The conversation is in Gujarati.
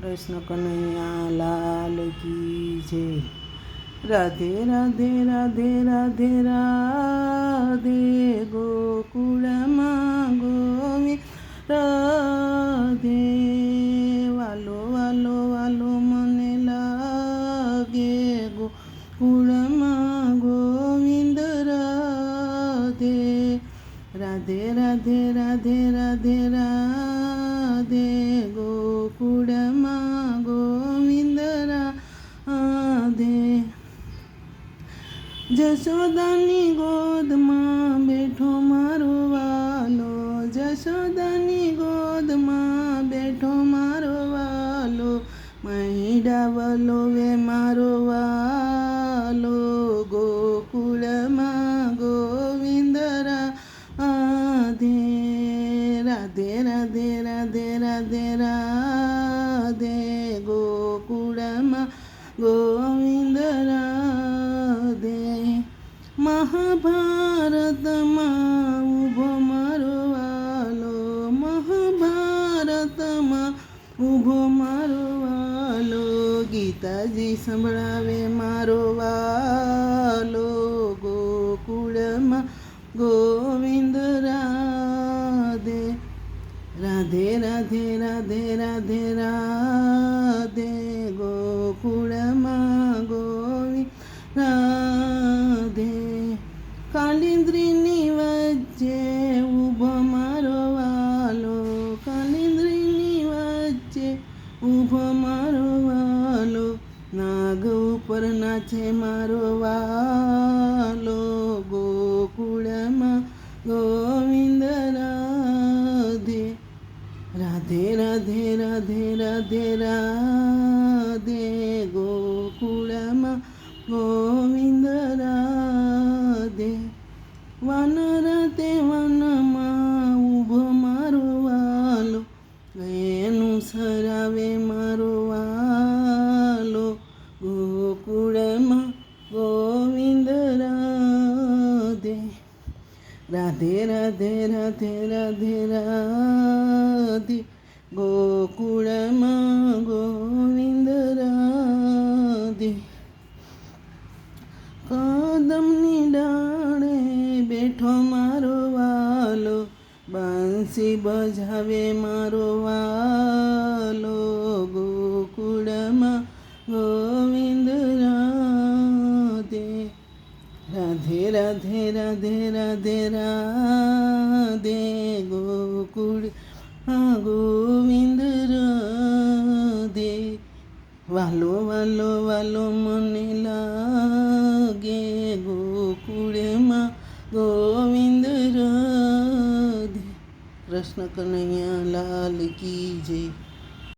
કૃષ્ણ કનૈયા લાલ કી જય. રાધે રાધે રાધે રાધે રાધે ગોકુળમાં ગોવિંદ રાધે. વાલો વાલો વાલો મને લાગે ગોકુળમાં ગોવિંદ રાધે. રાધે રાધે રાધે રાધે રાધે ગોકુળમાં ગોવિંદ રાધે. જશોદાની ગોદમાં બેઠો મારો વાલો, જશોદાની ગોદમાં બેઠો મારો વાલો, મહીડા વલોવે મારો વાલો ગોકુળમાં ગોવિંદ રાધે. રાધે રાધે રાધે રાધે રાધે ગોકુળમાં ગોવિંદ રાધે. મહાભારતમાં ઊભો મારો વાલો, મહાભારતમાં ઊભો મારો વાલો, ગીતાજી સંભળાવે મારો વાલો ગોકુળમાં ગોવિંદ રાધે. રાધે રાધે રાધે રાધે રાધે ગોકુળમાં ગોવિંદ રાધે. કાલિંદ્રીની વચ્ચે ઊભો મારો વાલો, કાલિંદ્રીની વચ્ચે ઊભો મારો વાલો, નાગ ઉપર નાચે મારો વાલો ગોકુળમાં ગોવિંદ રાધે. રાધે રાધે રાધે રાધે રાધે ગોકુળમાં ગોવિંદ રાધે. વાનર તે વનમાં ઊભો મારો વાલો, એનું સરાવે મારો વાલો ગોકુળમાં ગોવિંદ રાધે. રાધે રાધે રાધે રાધે રાધે ગોકુળમાં ગોવિંદ રાધે. કદમની ડાળે બેઠો મારો વાલો, બાંસી બજાવે મારો વાલો ગોકુળમાં ગોવિંદ રાધે. રાધે રાધે રાધે રાધે રાધે ગોકુળમાં ગોવિંદ રાધે. વાલો વાલો વાલો મને લાગે ગોકુળમાં ગોવિંદ રાધે. કૃષ્ણ કનૈયા લાલ કી જય.